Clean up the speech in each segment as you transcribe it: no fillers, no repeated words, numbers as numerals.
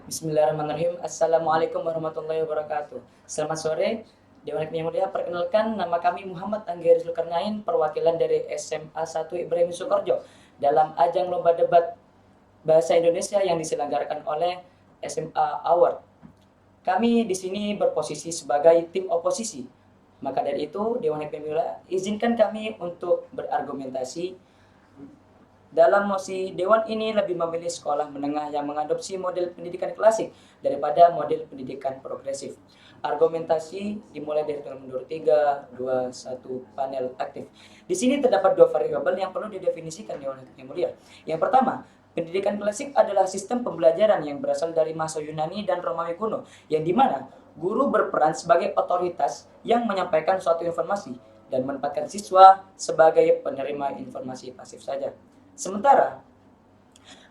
Bismillahirrahmanirrahim. Assalamualaikum warahmatullahi wabarakatuh. Selamat sore, Dewan yang mulia. Perkenalkan, nama kami Muhammad Angger Zulkarnain, perwakilan dari SMA 1 Ibrahim Sukorjo dalam ajang lomba debat bahasa Indonesia yang diselenggarakan oleh SMA Award. Kami di sini berposisi sebagai tim oposisi. Maka dari itu, Dewan yang mulia, izinkan kami untuk berargumentasi. Dalam mosi, Dewan ini lebih memilih sekolah menengah yang mengadopsi model pendidikan klasik daripada model pendidikan progresif. Argumentasi dimulai dari nomor 3, 2, 1, panel aktif. Di sini terdapat dua variabel yang perlu didefinisikan Dewan yang mulia. Yang pertama, pendidikan klasik adalah sistem pembelajaran yang berasal dari masa Yunani dan Romawi kuno, yang dimana guru berperan sebagai otoritas yang menyampaikan suatu informasi dan menempatkan siswa sebagai penerima informasi pasif saja. Sementara,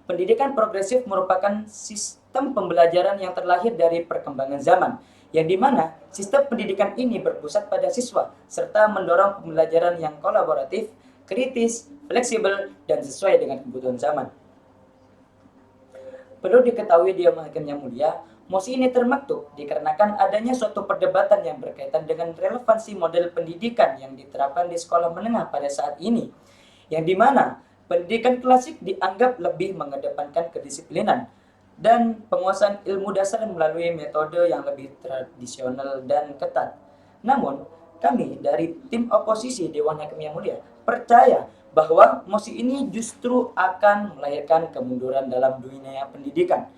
pendidikan progresif merupakan sistem pembelajaran yang terlahir dari perkembangan zaman, yang dimana sistem pendidikan ini berpusat pada siswa, serta mendorong pembelajaran yang kolaboratif, kritis, fleksibel, dan sesuai dengan kebutuhan zaman. Perlu diketahui dia Hakim yang mulia, mosi ini termaktub dikarenakan adanya suatu perdebatan yang berkaitan dengan relevansi model pendidikan yang diterapkan di sekolah menengah pada saat ini, yang dimana pendidikan klasik dianggap lebih mengedepankan kedisiplinan dan penguasaan ilmu dasar melalui metode yang lebih tradisional dan ketat. Namun, kami dari tim oposisi Dewan Hakim yang Mulia percaya bahwa mosi ini justru akan melahirkan kemunduran dalam dunia pendidikan.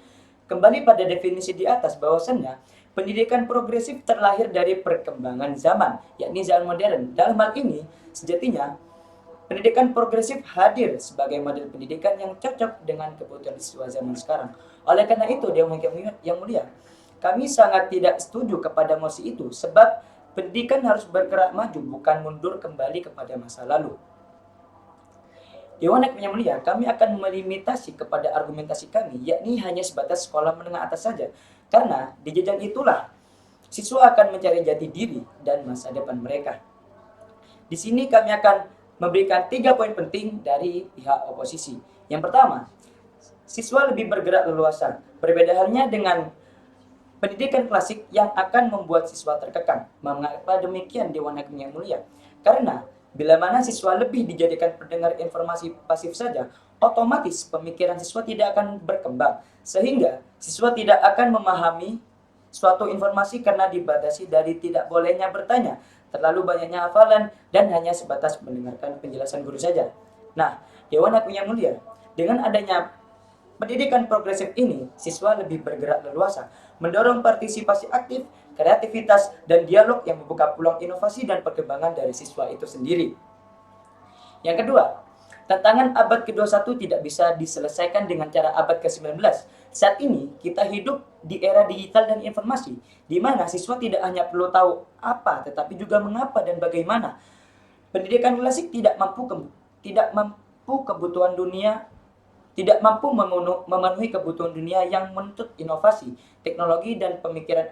Kembali pada definisi di atas bahwasannya pendidikan progresif terlahir dari perkembangan zaman, yakni zaman modern. Dalam hal ini, sejatinya pendidikan progresif hadir sebagai model pendidikan yang cocok dengan kebutuhan siswa zaman sekarang. Oleh karena itu, Dewan yang mulia, kami sangat tidak setuju kepada mosi itu sebab pendidikan harus bergerak maju bukan mundur kembali kepada masa lalu. Dewan yang mulia, kami akan melimitasi kepada argumentasi kami, yakni hanya sebatas sekolah menengah atas saja. Karena di jenjang itulah siswa akan mencari jati diri dan masa depan mereka. Di sini kami akan memberikan 3 poin penting dari pihak oposisi. Yang pertama, siswa lebih bergerak leluasa. Berbeda halnya dengan pendidikan klasik yang akan membuat siswa terkekang. Mengapa demikian Dewan Hakim yang mulia? Karena bila mana siswa lebih dijadikan pendengar informasi pasif saja, otomatis pemikiran siswa tidak akan berkembang. Sehingga siswa tidak akan memahami suatu informasi karena dibatasi dari tidak bolehnya bertanya, terlalu banyaknya hafalan, dan hanya sebatas mendengarkan penjelasan guru saja. Nah, Dewan Hakim yang mulia, dengan adanya pendidikan progresif ini, siswa lebih bergerak leluasa, mendorong partisipasi aktif, kreativitas, dan dialog yang membuka peluang inovasi dan perkembangan dari siswa itu sendiri. Yang kedua, tantangan abad ke-21 tidak bisa diselesaikan dengan cara abad ke-19. Saat ini, kita hidup di era digital dan informasi, di mana siswa tidak hanya perlu tahu apa, tetapi juga mengapa dan bagaimana. Pendidikan klasik tidak mampu kebutuhan dunia tidak mampu memenuhi kebutuhan dunia yang menuntut inovasi, teknologi, dan pemikiran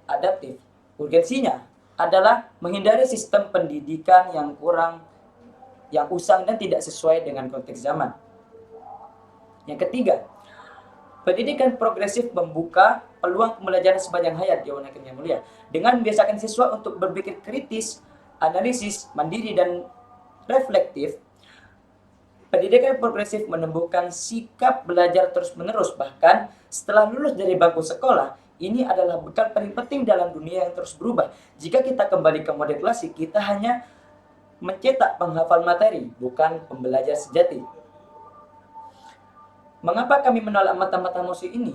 adaptif. Urgensinya adalah menghindari sistem pendidikan yang usang dan tidak sesuai dengan konteks zaman. Yang ketiga, pendidikan progresif membuka peluang pembelajaran sepanjang hayat Dewan Hakim yang mulia dengan membiasakan siswa untuk berpikir kritis, analisis, mandiri, dan reflektif. Pendidikan progresif menumbuhkan sikap belajar terus-menerus, bahkan setelah lulus dari bangku sekolah. Ini adalah bekal paling penting dalam dunia yang terus berubah. Jika kita kembali ke model klasik, kita hanya mencetak penghafal materi, bukan pembelajar sejati. Mengapa kami menolak mata-mata mosi ini,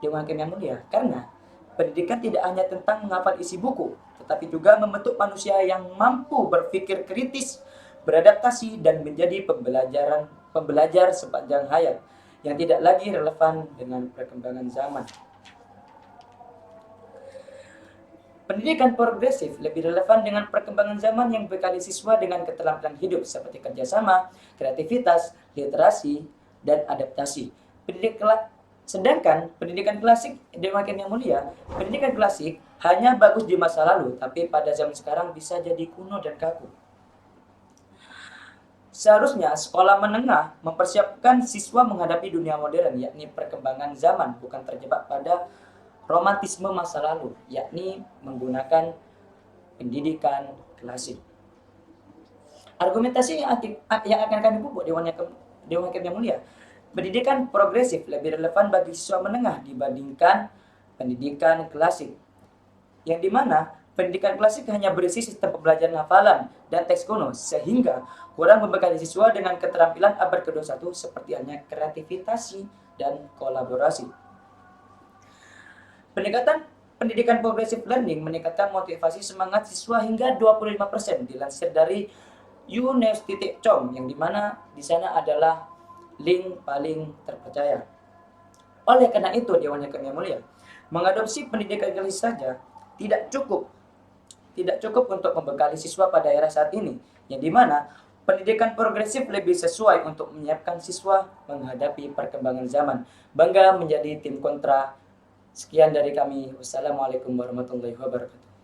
Dewan Hakim yang mulia? Karena pendidikan tidak hanya tentang menghafal isi buku, tetapi juga membentuk manusia yang mampu berpikir kritis, beradaptasi, dan menjadi pembelajar sepanjang hayat yang tidak lagi relevan dengan perkembangan zaman. Pendidikan progresif lebih relevan dengan perkembangan zaman yang bekali siswa dengan keterampilan hidup seperti kerjasama, kreativitas, literasi, dan adaptasi. Sedangkan pendidikan klasik, Dewan Hakim yang mulia, pendidikan klasik hanya bagus di masa lalu, tapi pada zaman sekarang bisa jadi kuno dan kaku. Seharusnya sekolah menengah mempersiapkan siswa menghadapi dunia modern, yakni perkembangan zaman, bukan terjebak pada romantisme masa lalu, yakni menggunakan pendidikan klasik. Argumentasi yang akan kami pupuk Dewan Hakim yang Mulia, pendidikan progresif lebih relevan bagi siswa menengah dibandingkan pendidikan klasik, yang dimana pendidikan klasik hanya berisi sistem pembelajaran hafalan dan teks kuno, sehingga kurang membekali siswa dengan keterampilan abad ke-21 seperti halnya kreativitas dan kolaborasi. Peningkatan pendidikan progressive learning meningkatkan motivasi semangat siswa hingga 25%, dilansir dari unews.com, yang dimana di sana adalah link paling terpercaya. Oleh karena itu, Dewan Hakim yang Mulia, mengadopsi pendidikan klasik saja tidak cukup untuk membekali siswa pada era saat ini, yang dimana pendidikan progresif lebih sesuai untuk menyiapkan siswa menghadapi perkembangan zaman. Bangga menjadi tim kontra. Sekian dari kami. Wassalamualaikum warahmatullahi wabarakatuh.